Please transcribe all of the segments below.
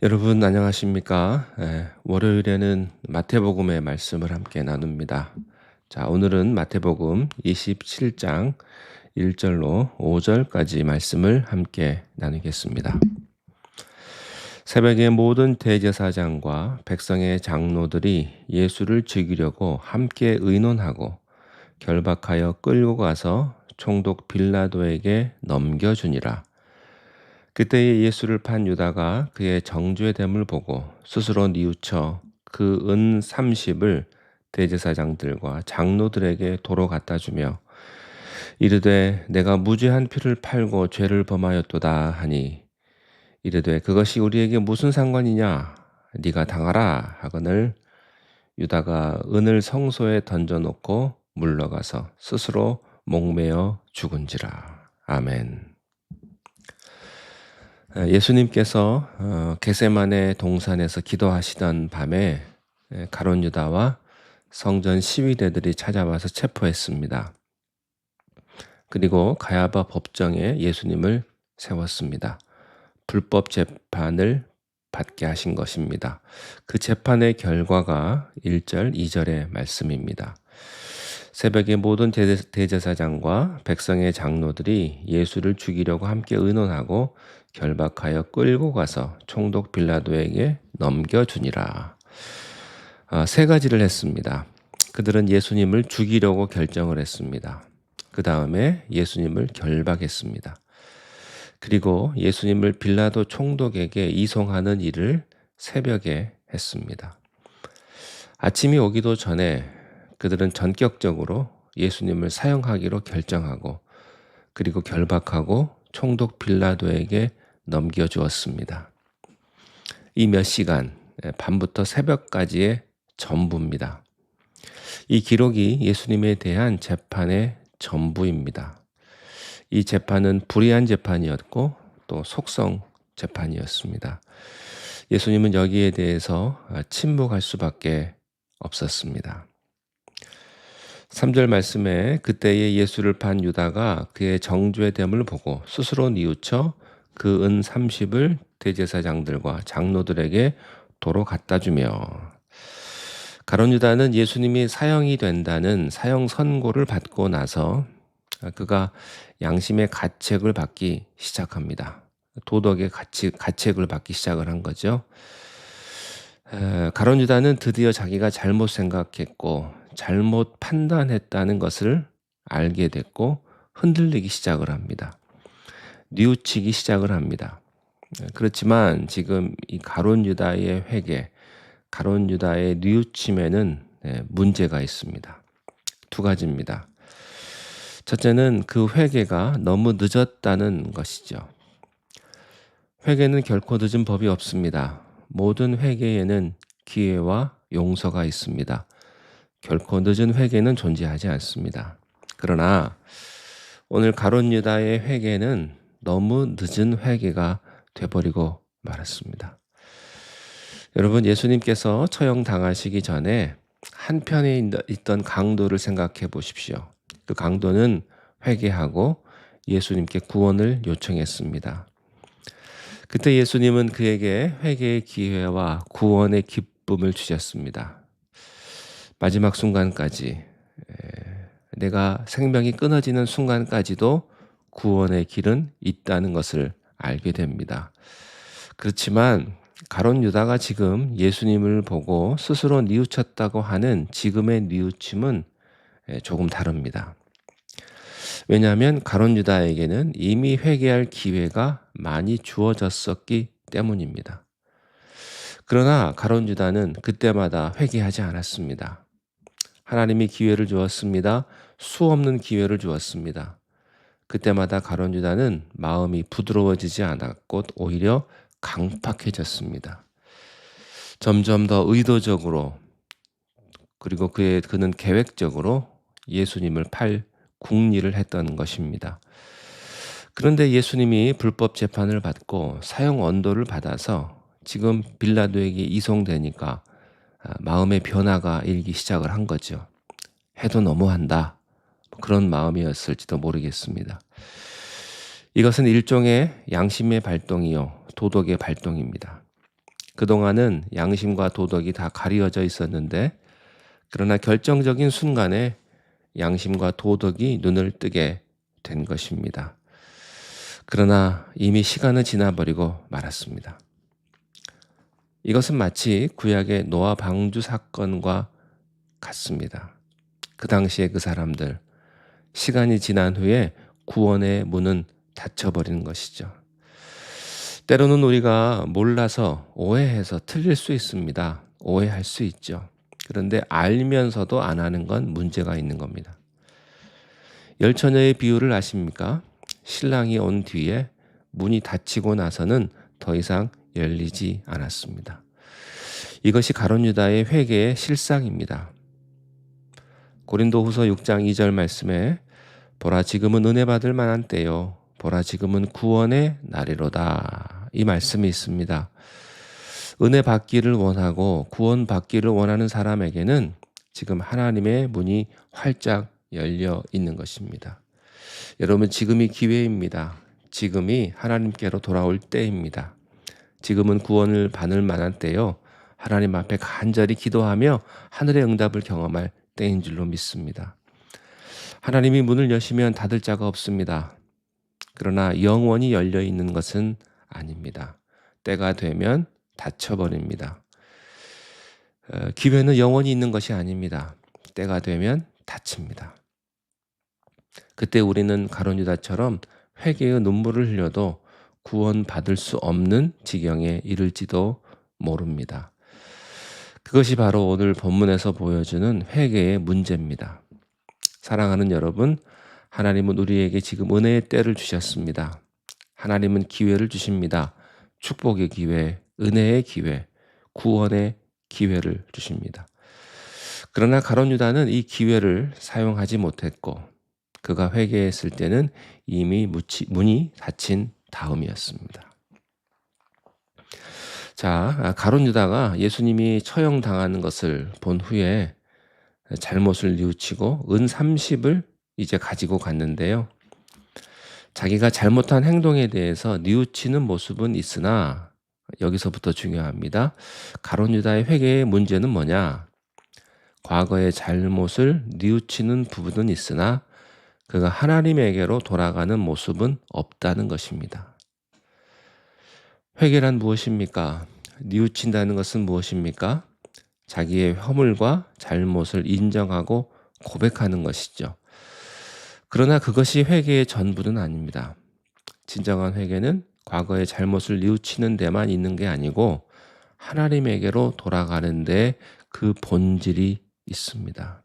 여러분 안녕하십니까? 월요일에는 마태복음의 말씀을 함께 나눕니다. 자, 오늘은 마태복음 27장 1절로 5절까지 말씀을 함께 나누겠습니다. 새벽에 모든 대제사장과 백성의 장로들이 예수를 죽이려고 함께 의논하고 결박하여 끌고 가서 총독 빌라도에게 넘겨주니라. 그때에 예수를 판 유다가 그의 정죄됨을 보고 스스로 뉘우쳐 그 은 30을 대제사장들과 장로들에게 도로 갖다 주며 이르되 내가 무죄한 피를 팔고 죄를 범하였도다 하니 이르되 그것이 우리에게 무슨 상관이냐 네가 당하라 하거늘 유다가 은을 성소에 던져놓고 물러가서 스스로 목매어 죽은지라. 아멘. 예수님께서 겟세마네 동산에서 기도하시던 밤에 가룟 유다와 성전 시위대들이 찾아와서 체포했습니다. 그리고 가야바 법정에 예수님을 세웠습니다. 불법 재판을 받게 하신 것입니다. 그 재판의 결과가 1절, 2절의 말씀입니다. 새벽에 모든 대제사장과 백성의 장로들이 예수를 죽이려고 함께 의논하고 결박하여 끌고 가서 총독 빌라도에게 넘겨주니라. 세 가지를 했습니다. 그들은 예수님을 죽이려고 결정을 했습니다. 그 다음에 예수님을 결박했습니다. 그리고 예수님을 빌라도 총독에게 이송하는 일을 새벽에 했습니다. 아침이 오기도 전에 그들은 전격적으로 예수님을 사형하기로 결정하고 그리고 결박하고 총독 빌라도에게 넘겨주었습니다. 이 몇 시간, 밤부터 새벽까지의 전부입니다. 이 기록이 예수님에 대한 재판의 전부입니다. 이 재판은 불의한 재판이었고 또 속성 재판이었습니다. 예수님은 여기에 대해서 침묵할 수밖에 없었습니다. 3절 말씀에 그때에 예수를 판 유다가 그의 정죄됨을 보고 스스로 뉘우쳐 그 은 30을 대제사장들과 장로들에게 도로 갖다 주며 가룟 유다는 예수님이 사형이 된다는 사형 선고를 받고 나서 그가 양심의 가책을 받기 시작합니다. 도덕의 가책을 받기 시작을 한 거죠. 가룟 유다는 드디어 자기가 잘못 생각했고 잘못 판단했다는 것을 알게 됐고 흔들리기 시작을 합니다. 뉘우치기 시작을 합니다. 그렇지만 지금 이 가룟 유다의 회개, 가룟 유다의 뉘우침에는 문제가 있습니다. 두 가지입니다. 첫째는 그 회개가 너무 늦었다는 것이죠. 회개는 결코 늦은 법이 없습니다. 모든 회개에는 기회와 용서가 있습니다. 결코 늦은 회개는 존재하지 않습니다. 그러나 오늘 가룟 유다의 회개는 너무 늦은 회개가 돼버리고 말았습니다. 여러분, 예수님께서 처형당하시기 전에 한편에 있던 강도를 생각해 보십시오. 그 강도는 회개하고 예수님께 구원을 요청했습니다. 그때 예수님은 그에게 회개의 기회와 구원의 기쁨을 주셨습니다. 마지막 순간까지, 내가 생명이 끊어지는 순간까지도 구원의 길은 있다는 것을 알게 됩니다. 그렇지만 가룟 유다가 지금 예수님을 보고 스스로 뉘우쳤다고 하는 지금의 뉘우침은 조금 다릅니다. 왜냐하면 가룟 유다에게는 이미 회개할 기회가 많이 주어졌었기 때문입니다. 그러나 가룟 유다는 그때마다 회개하지 않았습니다. 하나님이 기회를 주었습니다. 수없는 기회를 주었습니다. 그때마다 가룟 유다는 마음이 부드러워지지 않았고 오히려 강팍해졌습니다. 점점 더 의도적으로 그리고 그는 계획적으로 예수님을 팔 궁리를 했던 것입니다. 그런데 예수님이 불법 재판을 받고 사형 언도를 받아서 지금 빌라도에게 이송되니까 마음의 변화가 일기 시작을 한 거죠. 해도 너무한다. 그런 마음이었을지도 모르겠습니다. 이것은 일종의 양심의 발동이요 도덕의 발동입니다. 그동안은 양심과 도덕이 다 가려져 있었는데 그러나 결정적인 순간에 양심과 도덕이 눈을 뜨게 된 것입니다. 그러나 이미 시간은 지나버리고 말았습니다. 이것은 마치 구약의 노아 방주 사건과 같습니다. 그 당시에 그 사람들, 시간이 지난 후에 구원의 문은 닫혀버리는 것이죠. 때로는 우리가 몰라서 오해해서 틀릴 수 있습니다. 오해할 수 있죠. 그런데 알면서도 안 하는 건 문제가 있는 겁니다. 열처녀의 비유를 아십니까? 신랑이 온 뒤에 문이 닫히고 나서는 더 이상 열리지 않았습니다. 이것이 가룟 유다의 회개의 실상입니다. 고린도후서 6장 2절 말씀에 보라 지금은 은혜 받을 만한 때요 보라 지금은 구원의 날이로다 이 말씀이 있습니다. 은혜 받기를 원하고 구원 받기를 원하는 사람에게는 지금 하나님의 문이 활짝 열려 있는 것입니다. 여러분 지금이 기회입니다. 지금이 하나님께로 돌아올 때입니다. 지금은 구원을 받을 만한 때요 하나님 앞에 간절히 기도하며 하늘의 응답을 경험할 때인 줄로 믿습니다. 하나님이 문을 여시면 닫을 자가 없습니다. 그러나 영원히 열려 있는 것은 아닙니다. 때가 되면 닫혀버립니다. 기회는 영원히 있는 것이 아닙니다. 때가 되면 닫힙니다. 그때 우리는 가룟 유다처럼 회개의 눈물을 흘려도 구원받을 수 없는 지경에 이를지도 모릅니다. 그것이 바로 오늘 본문에서 보여주는 회개의 문제입니다. 사랑하는 여러분, 하나님은 우리에게 지금 은혜의 때를 주셨습니다. 하나님은 기회를 주십니다. 축복의 기회, 은혜의 기회, 구원의 기회를 주십니다. 그러나 가룟 유다는 이 기회를 사용하지 못했고 그가 회개했을 때는 이미 문이 닫힌 다음이었습니다. 자, 가룟 유다가 예수님이 처형당하는 것을 본 후에 잘못을 뉘우치고 은 30을 이제 가지고 갔는데요. 자기가 잘못한 행동에 대해서 뉘우치는 모습은 있으나 여기서부터 중요합니다. 가룟 유다의 회개의 문제는 뭐냐? 과거의 잘못을 뉘우치는 부분은 있으나 그가 하나님에게로 돌아가는 모습은 없다는 것입니다. 회개란 무엇입니까? 뉘우친다는 것은 무엇입니까? 자기의 허물과 잘못을 인정하고 고백하는 것이죠. 그러나 그것이 회개의 전부는 아닙니다. 진정한 회개는 과거의 잘못을 뉘우치는 데만 있는 게 아니고 하나님에게로 돌아가는 데 그 본질이 있습니다.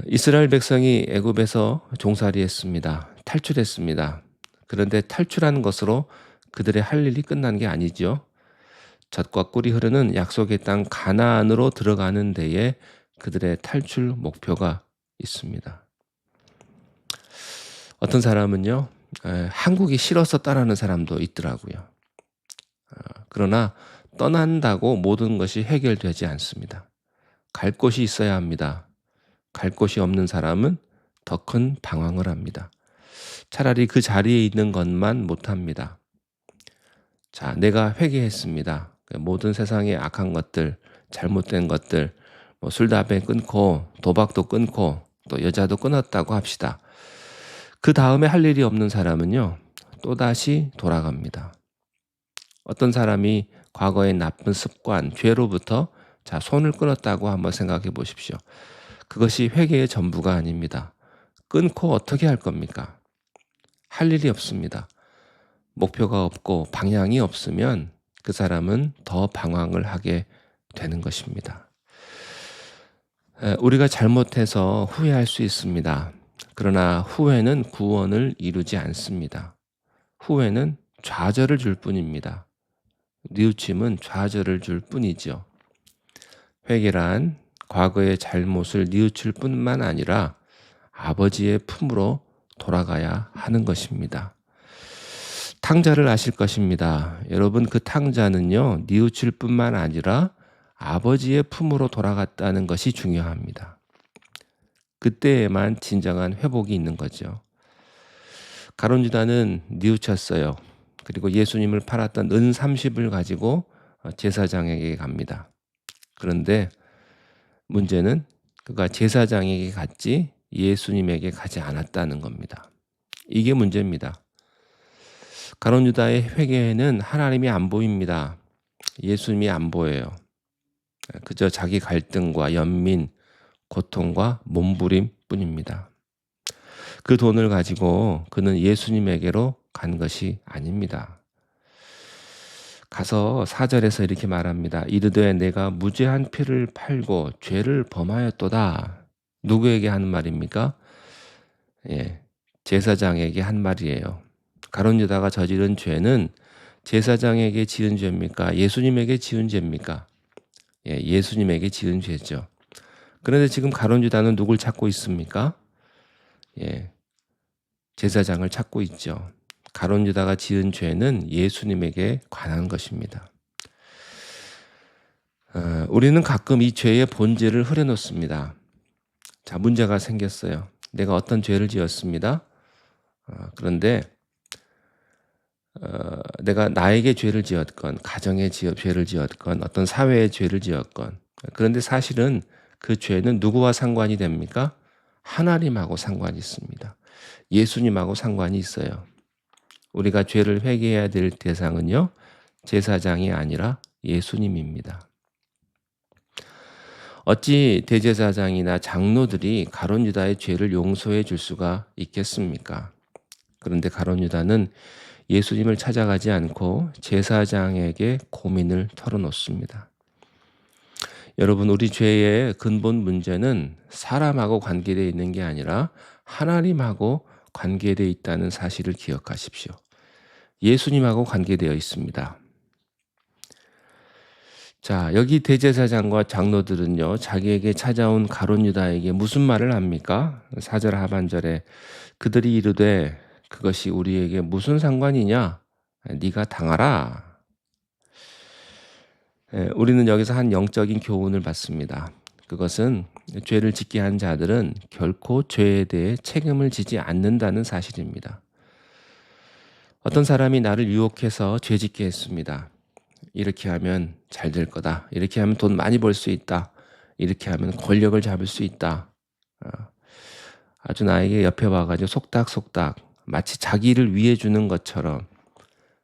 이스라엘 백성이 애굽에서 종살이했습니다. 탈출했습니다. 그런데 탈출하는 것으로 그들의 할 일이 끝난 게 아니죠. 젖과 꿀이 흐르는 약속의 땅 가나안으로 들어가는 데에 그들의 탈출 목표가 있습니다. 어떤 사람은요, 한국이 싫어서 따라하는 사람도 있더라고요. 그러나 떠난다고 모든 것이 해결되지 않습니다. 갈 곳이 있어야 합니다. 갈 곳이 없는 사람은 더 큰 방황을 합니다. 차라리 그 자리에 있는 것만 못합니다. 자, 내가 회개했습니다. 모든 세상의 악한 것들, 잘못된 것들, 술, 담배 끊고 도박도 끊고 또 여자도 끊었다고 합시다. 그 다음에 할 일이 없는 사람은요, 또다시 돌아갑니다. 어떤 사람이 과거의 나쁜 습관, 죄로부터 손을 끊었다고 한번 생각해 보십시오. 그것이 회개의 전부가 아닙니다. 끊고 어떻게 할 겁니까? 할 일이 없습니다. 목표가 없고 방향이 없으면 그 사람은 더 방황을 하게 되는 것입니다. 우리가 잘못해서 후회할 수 있습니다. 그러나 후회는 구원을 이루지 않습니다. 후회는 좌절을 줄 뿐입니다. 뉘우침은 좌절을 줄 뿐이죠. 회개란 과거의 잘못을 뉘우칠 뿐만 아니라 아버지의 품으로 돌아가야 하는 것입니다. 탕자를 아실 것입니다. 여러분 그 탕자는요, 뉘우칠 뿐만 아니라 아버지의 품으로 돌아갔다는 것이 중요합니다. 그때에만 진정한 회복이 있는 거죠. 가룟 유다는 뉘우쳤어요. 그리고 예수님을 팔았던 은 30을 가지고 제사장에게 갑니다. 그런데 문제는 그가 제사장에게 갔지 예수님에게 가지 않았다는 겁니다. 이게 문제입니다. 가룟 유다의 회개에는 하나님이 안 보입니다. 예수님이 안 보여요. 그저 자기 갈등과 연민, 고통과 몸부림 뿐입니다. 그 돈을 가지고 그는 예수님에게로 간 것이 아닙니다. 가서 4절에서 이렇게 말합니다. 이르되 내가 무죄한 피를 팔고 죄를 범하였도다. 누구에게 하는 말입니까? 제사장에게 한 말이에요. 가룟 유다가 저지른 죄는 제사장에게 지은 죄입니까? 예수님에게 지은 죄입니까? 예수님에게 지은 죄죠. 그런데 지금 가룟 유다는 누굴 찾고 있습니까? 제사장을 찾고 있죠. 가룟 유다가 지은 죄는 예수님에게 관한 것입니다. 우리는 가끔 이 죄의 본질을 흐려놓습니다. 자, 문제가 생겼어요. 내가 어떤 죄를 지었습니다. 그런데 내가 나에게 죄를 지었건 가정에 죄를 지었건 어떤 사회에 죄를 지었건 그런데 사실은 그 죄는 누구와 상관이 됩니까? 하나님하고 상관이 있습니다. 예수님하고 상관이 있어요. 우리가 죄를 회개해야 될 대상은요, 제사장이 아니라 예수님입니다. 어찌 대제사장이나 장로들이 가룟 유다의 죄를 용서해 줄 수가 있겠습니까? 그런데 가룟 유다는 예수님을 찾아가지 않고 제사장에게 고민을 털어놓습니다. 여러분, 우리 죄의 근본 문제는 사람하고 관계되어 있는 게 아니라 하나님하고 관계되어 있다는 사실을 기억하십시오. 예수님하고 관계되어 있습니다. 자, 여기 대제사장과 장로들은요, 자기에게 찾아온 가룟 유다에게 무슨 말을 합니까? 4절 하반절에 그들이 이르되 그것이 우리에게 무슨 상관이냐? 네가 당하라. 우리는 여기서 한 영적인 교훈을 받습니다. 그것은 죄를 짓게 한 자들은 결코 죄에 대해 책임을 지지 않는다는 사실입니다. 어떤 사람이 나를 유혹해서 죄 짓게 했습니다. 이렇게 하면 잘 될 거다. 이렇게 하면 돈 많이 벌 수 있다. 이렇게 하면 권력을 잡을 수 있다. 아주 나에게 옆에 와가지고 속닥속닥 마치 자기를 위해 주는 것처럼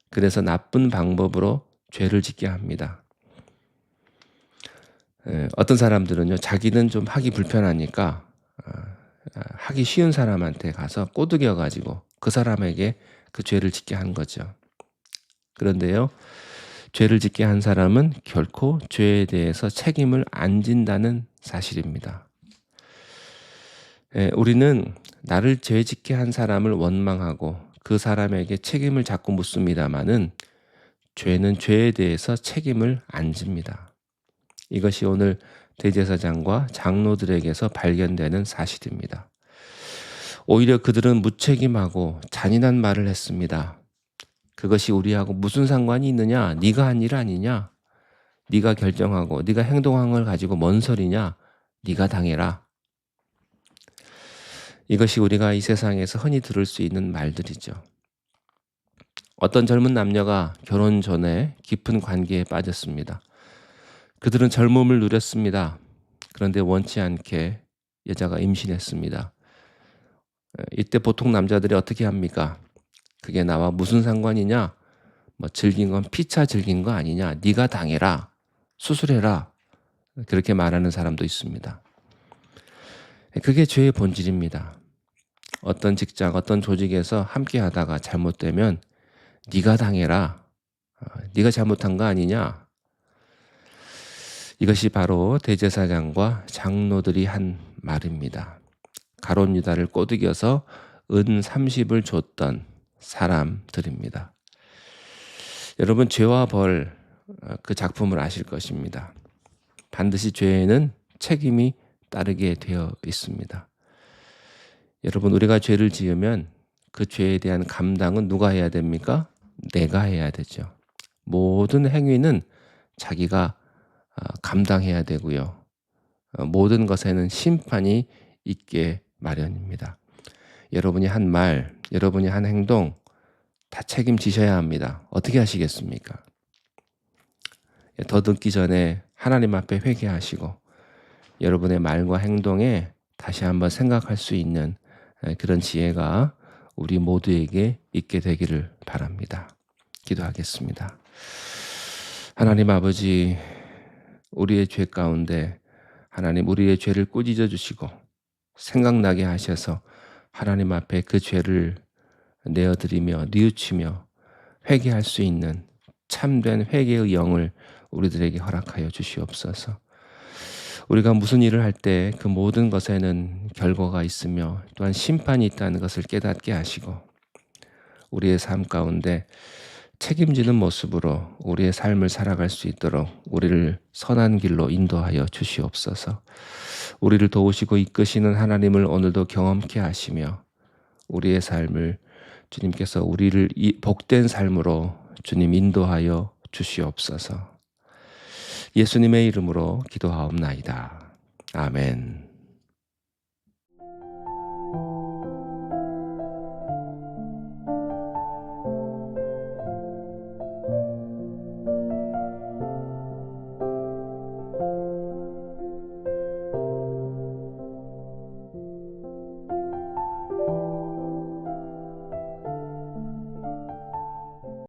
그래서 나쁜 방법으로 죄를 짓게 합니다. 어떤 사람들은요, 자기는 좀 하기 불편하니까 하기 쉬운 사람한테 가서 꼬드겨가지고 그 사람에게 그 죄를 짓게 한 거죠. 그런데요, 죄를 짓게 한 사람은 결코 죄에 대해서 책임을 안 진다는 사실입니다. 우리는 나를 죄 짓게 한 사람을 원망하고 그 사람에게 책임을 자꾸 묻습니다마는 죄는 죄에 대해서 책임을 안 집니다. 이것이 오늘 대제사장과 장로들에게서 발견되는 사실입니다. 오히려 그들은 무책임하고 잔인한 말을 했습니다. 그것이 우리하고 무슨 상관이 있느냐? 네가 한 일 아니냐? 네가 결정하고 네가 행동한 걸 가지고 뭔 소리냐? 네가 당해라. 이것이 우리가 이 세상에서 흔히 들을 수 있는 말들이죠. 어떤 젊은 남녀가 결혼 전에 깊은 관계에 빠졌습니다. 그들은 젊음을 누렸습니다. 그런데 원치 않게 여자가 임신했습니다. 이때 보통 남자들이 어떻게 합니까? 그게 나와 무슨 상관이냐? 뭐 즐긴 건 피차 즐긴 거 아니냐? 네가 당해라. 수술해라. 그렇게 말하는 사람도 있습니다. 그게 죄의 본질입니다. 어떤 직장, 어떤 조직에서 함께 하다가 잘못되면 네가 당해라. 네가 잘못한 거 아니냐? 이것이 바로 대제사장과 장로들이 한 말입니다. 가룟 유다를 꼬드겨서 은 30을 줬던 사람들입니다. 여러분, 죄와 벌, 그 작품을 아실 것입니다. 반드시 죄에는 책임이 따르게 되어 있습니다. 여러분, 우리가 죄를 지으면 그 죄에 대한 감당은 누가 해야 됩니까? 내가 해야 되죠. 모든 행위는 자기가 감당해야 되고요. 모든 것에는 심판이 있게 마련입니다. 여러분이 한 말, 여러분이 한 행동 다 책임지셔야 합니다. 어떻게 하시겠습니까? 더 늦기 전에 하나님 앞에 회개하시고 여러분의 말과 행동에 다시 한번 생각할 수 있는 그런 지혜가 우리 모두에게 있게 되기를 바랍니다. 기도하겠습니다. 하나님 아버지, 우리의 죄 가운데 하나님 우리의 죄를 꾸짖어 주시고 생각나게 하셔서 하나님 앞에 그 죄를 내어드리며 뉘우치며 회개할 수 있는 참된 회개의 영을 우리들에게 허락하여 주시옵소서. 우리가 무슨 일을 할 때 그 모든 것에는 결과가 있으며 또한 심판이 있다는 것을 깨닫게 하시고 우리의 삶 가운데 책임지는 모습으로 우리의 삶을 살아갈 수 있도록 우리를 선한 길로 인도하여 주시옵소서. 우리를 도우시고 이끄시는 하나님을 오늘도 경험케 하시며 우리의 삶을 주님께서 우리를 복된 삶으로 주님 인도하여 주시옵소서. 예수님의 이름으로 기도하옵나이다. 아멘.